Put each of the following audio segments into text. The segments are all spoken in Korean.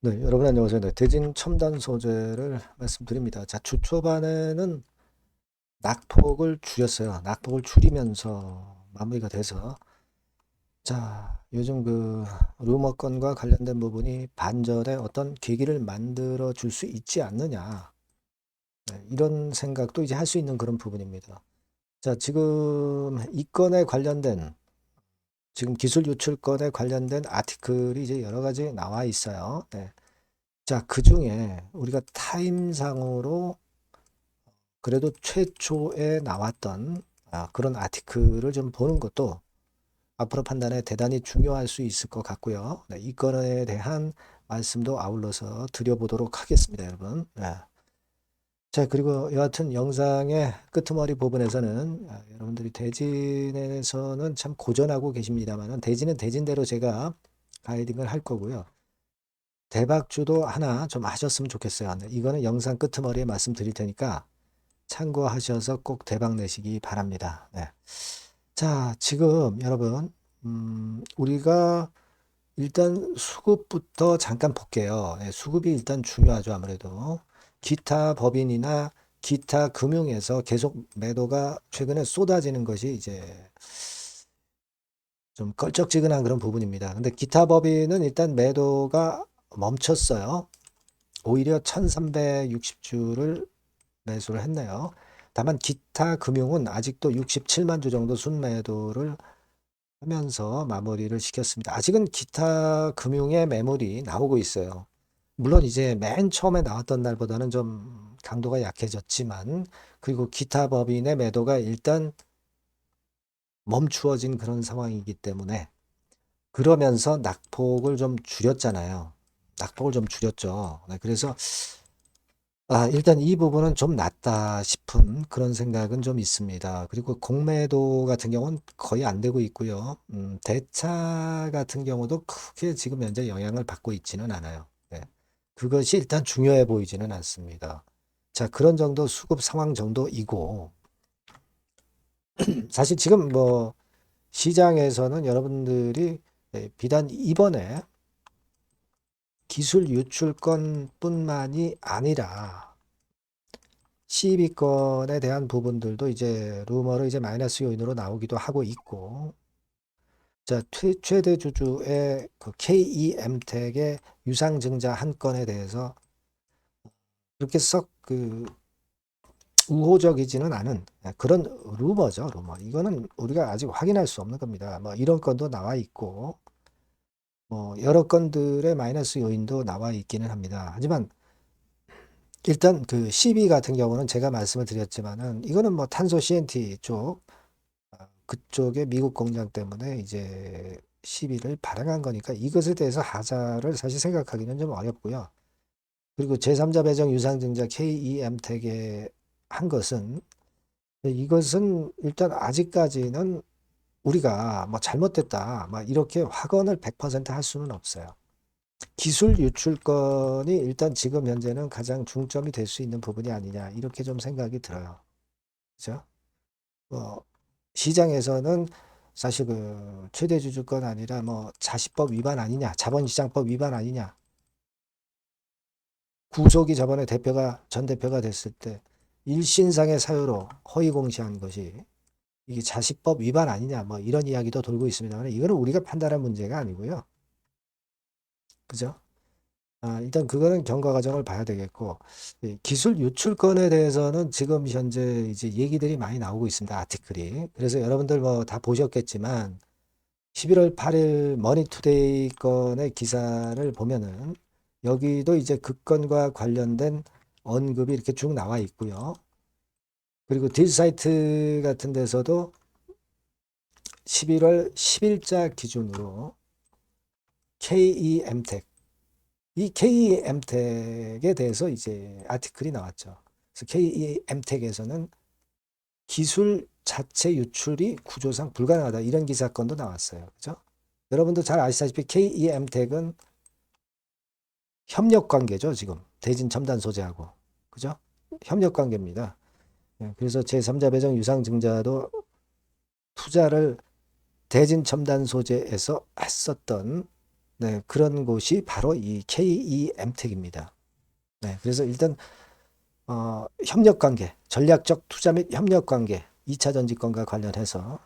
네, 여러분 안녕하세요. 네, 대진 첨단 소재를 말씀드립니다. 자, 주 초반에는 낙폭을 줄였어요. 낙폭을 줄이면서 마무리가 돼서 자, 요즘 그 루머 건과 관련된 부분이 반절에 어떤 계기를 만들어 줄 수 있지 않느냐. 네, 이런 생각도 이제 할 수 있는 그런 부분입니다. 자, 지금 이 건에 관련된 지금 기술 유출 건에 관련된 아티클이 이제 여러 가지 나와 있어요. 네. 자, 그 중에 우리가 타임상으로 그래도 최초에 나왔던 그런 아티클을 좀 보는 것도 앞으로 판단에 대단히 중요할 수 있을 것 같고요. 네, 이 건에 대한 말씀도 아울러서 드려보도록 하겠습니다, 여러분. 네. 자, 그리고 여하튼 영상의 끄트머리 부분에서는 여러분들이 대진에서는 참 고전하고 계십니다만은 대진은 대진대로 제가 가이딩을 할 거고요. 대박주도 하나 좀 하셨으면 좋겠어요. 네, 이거는 영상 끄트머리에 말씀드릴 테니까 참고하셔서 꼭 대박 내시기 바랍니다. 네. 자, 지금 여러분, 우리가 일단 수급부터 잠깐 볼게요. 네, 수급이 일단 중요하죠, 아무래도. 기타 법인이나 기타 금융에서 계속 매도가 최근에 쏟아지는 것이 이제 좀 걸쩍지근한 그런 부분입니다. 근데 기타 법인은 일단 매도가 멈췄어요. 오히려 1360주를 매수를 했네요. 다만 기타 금융은 아직도 67만 주 정도 순매도를 하면서 마무리를 시켰습니다. 아직은 기타 금융의 매물이 나오고 있어요. 물론 이제 맨 처음에 나왔던 날보다는 좀 강도가 약해졌지만, 그리고 기타 법인의 매도가 일단 멈추어진 그런 상황이기 때문에, 그러면서 낙폭을 좀 줄였잖아요. 낙폭을 좀 줄였죠. 네, 그래서 일단 이 부분은 좀 낫다 싶은 그런 생각은 좀 있습니다. 그리고 공매도 같은 경우는 거의 안 되고 있고요. 대차 같은 경우도 크게 지금 현재 영향을 받고 있지는 않아요. 네. 그것이 일단 중요해 보이지는 않습니다. 자, 그런 정도 수급 상황 정도이고, 사실 지금 뭐 시장에서는 여러분들이 비단 이번에 기술 유출권 뿐만이 아니라 시비권에 대한 부분들도 이제 루머로 이제 마이너스 요인으로 나오기도 하고 있고, 자, 최대 주주의 그 KEM텍의 유상증자 한 건에 대해서 그렇게 썩 그 우호적이지는 않은 그런 루머죠, 루머. 이거는 우리가 아직 확인할 수 없는 겁니다. 뭐 이런 건도 나와 있고, 뭐 여러 건들의 마이너스 요인도 나와 있기는 합니다. 하지만 일단 그 CB 같은 경우는 제가 말씀을 드렸지만은 이거는 뭐 탄소 CNT 쪽 그쪽에 미국 공장 때문에 이제 시비를 발행한 거니까 이것에 대해서 하자를 사실 생각하기는 좀 어렵고요. 그리고 제3자 배정 유상증자 KEM텍에 한 것은 이것은 일단 아직까지는 우리가 뭐 잘못됐다 막 이렇게 확언을 100%할 수는 없어요. 기술 유출권이 일단 지금 현재는 가장 중점이 될 수 있는 부분이 아니냐 이렇게 좀 생각이 들어요. 그죠? 뭐 시장에서는 사실 그 최대 주주권 아니라 뭐 자시법 위반 아니냐, 자본시장법 위반 아니냐. 구속이 저번에 전 대표가 됐을 때 일신상의 사유로 허위 공시한 것이 이게 자시법 위반 아니냐, 뭐 이런 이야기도 돌고 있습니다만 이거는 우리가 판단할 문제가 아니고요. 그죠? 일단 그거는 경과 과정을 봐야 되겠고, 이 기술 유출권에 대해서는 지금 현재 이제 얘기들이 많이 나오고 있습니다. 아티클이. 그래서 여러분들 뭐 다 보셨겠지만 11월 8일 머니투데이 건의 기사를 보면은 여기도 이제 그 건과 관련된 언급이 이렇게 쭉 나와 있고요. 그리고 딜사이트 같은 데서도 11월 10일자 기준으로 KEM텍, 이 KEM텍에 대해서 이제 아티클이 나왔죠. 그래서 KEM텍에서는 기술 자체 유출이 구조상 불가능하다. 이런 기사건도 나왔어요. 그죠? 여러분도 잘 아시다시피 KEM텍은 협력 관계죠, 지금. 대진 첨단 소재하고. 그죠? 협력 관계입니다. 그래서 제3자 배정 유상 증자도 투자를 대진 첨단 소재에서 했었던 네, 그런 곳이 바로 이 KEM택입니다. 네, 그래서 일단 협력관계, 전략적 투자 및 협력관계, 2차 전지권과 관련해서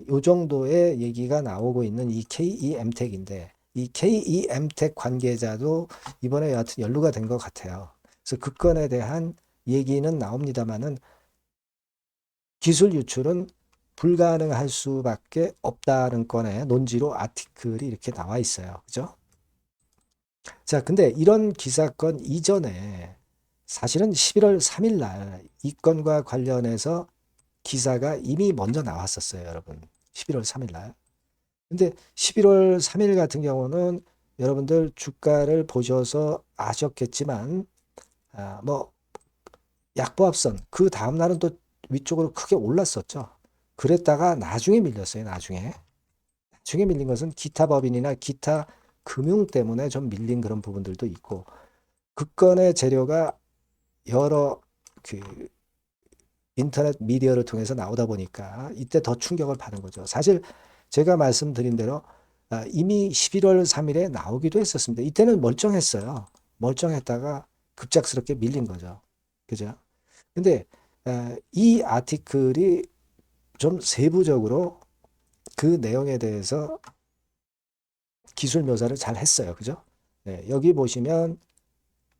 요 정도의 얘기가 나오고 있는 이 KEM택인데 이 KEM택 관계자도 이번에 여하튼 연루가 된 것 같아요. 그래서 그 건에 대한 얘기는 나옵니다만은 기술 유출은 불가능할 수밖에 없다는 건의 논지로 아티클이 이렇게 나와 있어요. 그죠? 자, 근데 이런 기사건 이전에 사실은 11월 3일 날 이 건과 관련해서 기사가 이미 먼저 나왔었어요, 여러분. 11월 3일 날. 근데 11월 3일 같은 경우는 여러분들 주가를 보셔서 아셨겠지만, 뭐, 약보합선, 그 다음날은 또 위쪽으로 크게 올랐었죠. 그랬다가 나중에 밀렸어요, 나중에. 나중에 밀린 것은 기타 법인이나 기타 금융 때문에 좀 밀린 그런 부분들도 있고, 그 건의 재료가 여러 그 인터넷 미디어를 통해서 나오다 보니까 이때 더 충격을 받은 거죠. 사실 제가 말씀드린 대로 이미 11월 3일에 나오기도 했었습니다. 이때는 멀쩡했어요. 멀쩡했다가 급작스럽게 밀린 거죠. 그죠? 근데 이 아티클이 좀 세부적으로 그 내용에 대해서 기술 묘사를 잘 했어요. 그죠? 네, 여기 보시면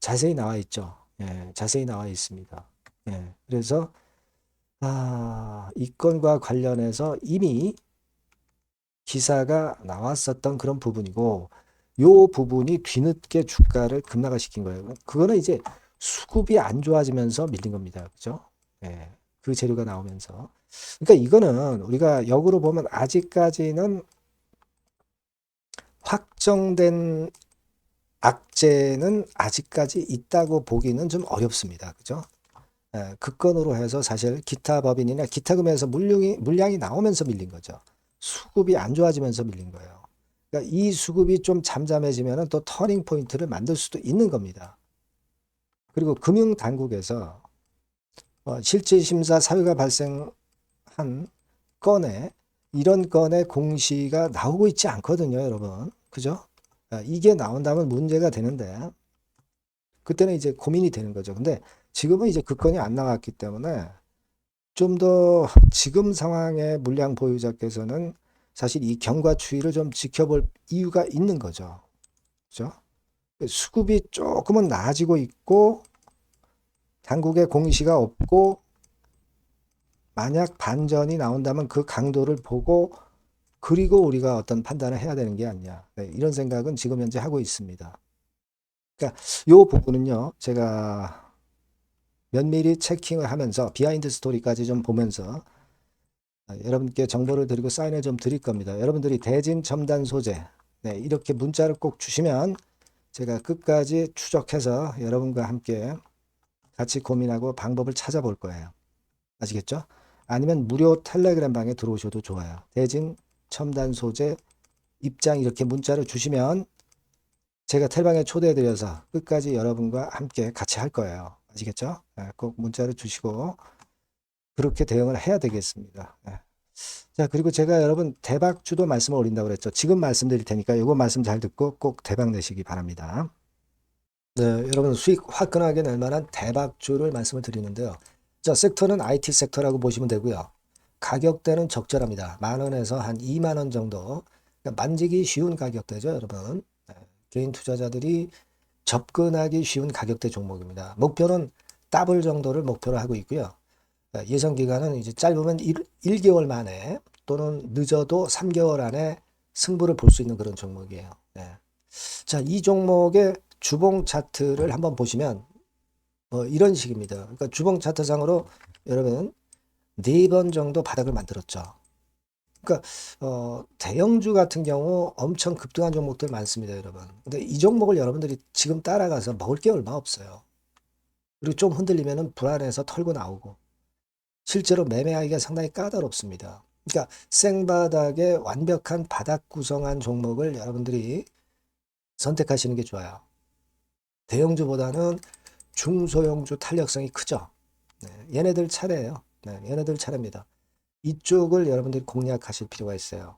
자세히 나와 있죠. 예, 자세히 나와 있습니다. 예, 그래서 이 건과 관련해서 이미 기사가 나왔었던 그런 부분이고 요 부분이 뒤늦게 주가를 급락시킨 거예요. 그거는 이제 수급이 안 좋아지면서 밀린 겁니다. 그죠? 예, 그 재료가 나오면서. 그러니까 이거는 우리가 역으로 보면 아직까지는 확정된 악재는 아직까지 있다고 보기는 좀 어렵습니다. 그죠? 그 건으로 해서 사실 기타 법인이나 기타 금에서 물량이 나오면서 밀린 거죠. 수급이 안 좋아지면서 밀린 거예요. 그러니까 이 수급이 좀 잠잠해지면 또 터닝 포인트를 만들 수도 있는 겁니다. 그리고 금융 당국에서 실질 심사 사유가 발생한 건에 이런 건의 공시가 나오고 있지 않거든요, 여러분. 그죠? 이게 나온다면 문제가 되는데 그때는 이제 고민이 되는 거죠. 근데 지금은 이제 그 건이 안 나왔기 때문에 좀 더 지금 상황의 물량 보유자께서는 사실 이 경과 추이를 좀 지켜볼 이유가 있는 거죠. 그죠? 수급이 조금은 나아지고 있고 당국의 공시가 없고 만약 반전이 나온다면 그 강도를 보고 그리고 우리가 어떤 판단을 해야 되는 게 아니냐. 네, 이런 생각은 지금 현재 하고 있습니다. 그러니까 요 부분은요. 제가 면밀히 체킹을 하면서 비하인드 스토리까지 좀 보면서 여러분께 정보를 드리고 사인을 좀 드릴 겁니다. 여러분들이 대진 첨단 소재 네, 이렇게 문자를 꼭 주시면 제가 끝까지 추적해서 여러분과 함께 같이 고민하고 방법을 찾아볼 거예요. 아시겠죠? 아니면 무료 텔레그램 방에 들어오셔도 좋아요. 대진 첨단 소재 입장 이렇게 문자를 주시면 제가 텔방에 초대해드려서 끝까지 여러분과 함께 같이 할 거예요. 아시겠죠? 꼭 문자를 주시고 그렇게 대응을 해야 되겠습니다. 자, 그리고 제가 여러분 대박주도 말씀을 올린다고 그랬죠. 지금 말씀드릴 테니까 이거 말씀 잘 듣고 꼭 대박 내시기 바랍니다. 네, 여러분 수익 화끈하게 낼 만한 대박주를 말씀을 드리는데요. 자, 섹터는 IT 섹터라고 보시면 되고요. 가격대는 적절합니다. 10,000원에서 한 20,000원 정도. 그러니까 만지기 쉬운 가격대죠, 여러분. 개인 투자자들이 접근하기 쉬운 가격대 종목입니다. 목표는 더블 정도를 목표로 하고 있고요. 예상 기간은 이제 짧으면 1개월 만에 또는 늦어도 3개월 안에 승부를 볼 수 있는 그런 종목이에요. 네. 자, 이 종목의 주봉 차트를 한번 보시면 이런 식입니다. 그러니까 주봉 차트상으로 여러분 4번 정도 바닥을 만들었죠. 그러니까 대형주 같은 경우 엄청 급등한 종목들 많습니다, 여러분. 근데 이 종목을 여러분들이 지금 따라가서 먹을 게 얼마 없어요. 그리고 좀 흔들리면은 불안해서 털고 나오고 실제로 매매하기가 상당히 까다롭습니다. 그러니까 생바닥에 완벽한 바닥 구성한 종목을 여러분들이 선택하시는 게 좋아요. 대형주보다는 중소형주 탄력성이 크죠. 네, 얘네들 차례예요. 네, 얘네들 차례입니다. 이쪽을 여러분들이 공략하실 필요가 있어요.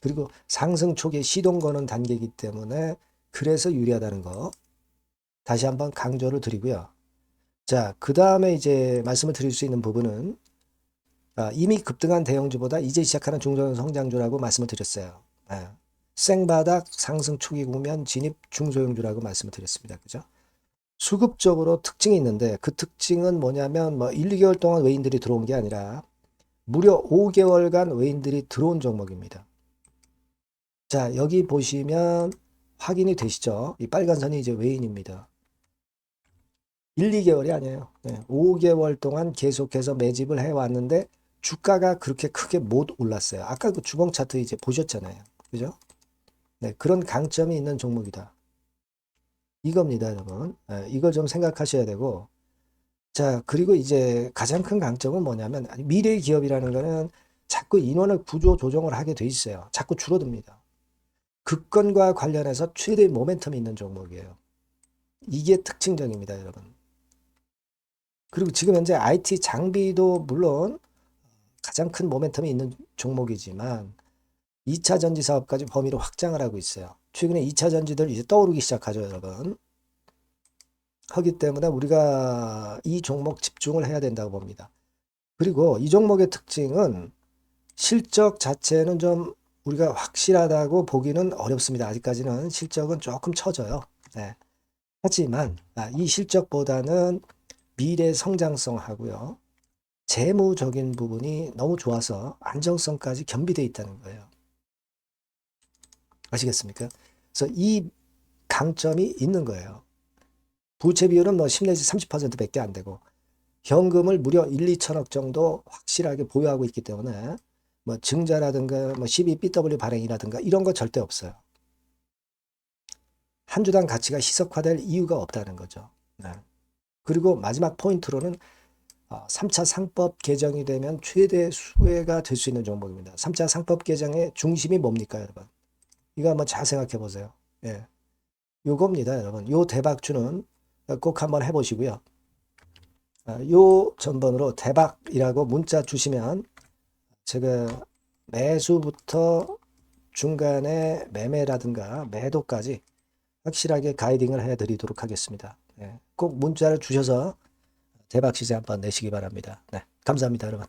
그리고 상승 초기에 시동 거는 단계이기 때문에 그래서 유리하다는 거 다시 한번 강조를 드리고요. 자, 그 다음에 이제 말씀을 드릴 수 있는 부분은 이미 급등한 대형주보다 이제 시작하는 중소형 성장주라고 말씀을 드렸어요. 생바닥 상승 초기 국면 진입 중소형주라고 말씀을 드렸습니다. 그죠? 수급적으로 특징이 있는데 그 특징은 뭐냐면 뭐 1, 2개월 동안 외인들이 들어온 게 아니라 무려 5개월간 외인들이 들어온 종목입니다. 자, 여기 보시면 확인이 되시죠? 이 빨간 선이 이제 외인입니다. 1, 2개월이 아니에요. 5개월 동안 계속해서 매집을 해왔는데 주가가 그렇게 크게 못 올랐어요. 아까 그 주봉 차트 이제 보셨잖아요. 그죠? 네, 그런 강점이 있는 종목이다. 이겁니다, 여러분. 이거 좀 생각하셔야 되고. 자, 그리고 이제 가장 큰 강점은 뭐냐면 미래의 기업이라는 거는 자꾸 인원을 구조 조정을 하게 돼 있어요. 자꾸 줄어듭니다. 급권과 관련해서 최대 모멘텀이 있는 종목이에요. 이게 특징적입니다, 여러분. 그리고 지금 현재 IT 장비도 물론 가장 큰 모멘텀이 있는 종목이지만 2차 전지 사업까지 범위를 확장을 하고 있어요. 최근에 2차 전지들 이제 떠오르기 시작하죠, 여러분. 하기 때문에 우리가 이 종목 집중을 해야 된다고 봅니다. 그리고 이 종목의 특징은 실적 자체는 좀 우리가 확실하다고 보기는 어렵습니다. 아직까지는 실적은 조금 처져요. 네. 하지만 이 실적보다는 미래 성장성하고요. 재무적인 부분이 너무 좋아서 안정성까지 겸비되어 있다는 거예요. 아시겠습니까? 그래서 이 강점이 있는 거예요. 부채 비율은 뭐 10 내지 30%밖에 안 되고 현금을 무려 1, 2천억 정도 확실하게 보유하고 있기 때문에 뭐 증자라든가 뭐 12BW 발행이라든가 이런 거 절대 없어요. 한 주당 가치가 희석화될 이유가 없다는 거죠. 네. 그리고 마지막 포인트로는 3차 상법 개정이 되면 최대 수혜가 될 수 있는 종목입니다. 3차 상법 개정의 중심이 뭡니까, 여러분? 이거 한번 잘 생각해 보세요. 예. 요겁니다, 여러분. 요 대박주는 꼭 한번 해보시고요. 요 전번으로 대박이라고 문자 주시면 제가 매수부터 중간에 매매라든가 매도까지 확실하게 가이딩을 해드리도록 하겠습니다. 꼭 문자를 주셔서 대박 시세 한번 내시기 바랍니다. 네, 감사합니다, 여러분.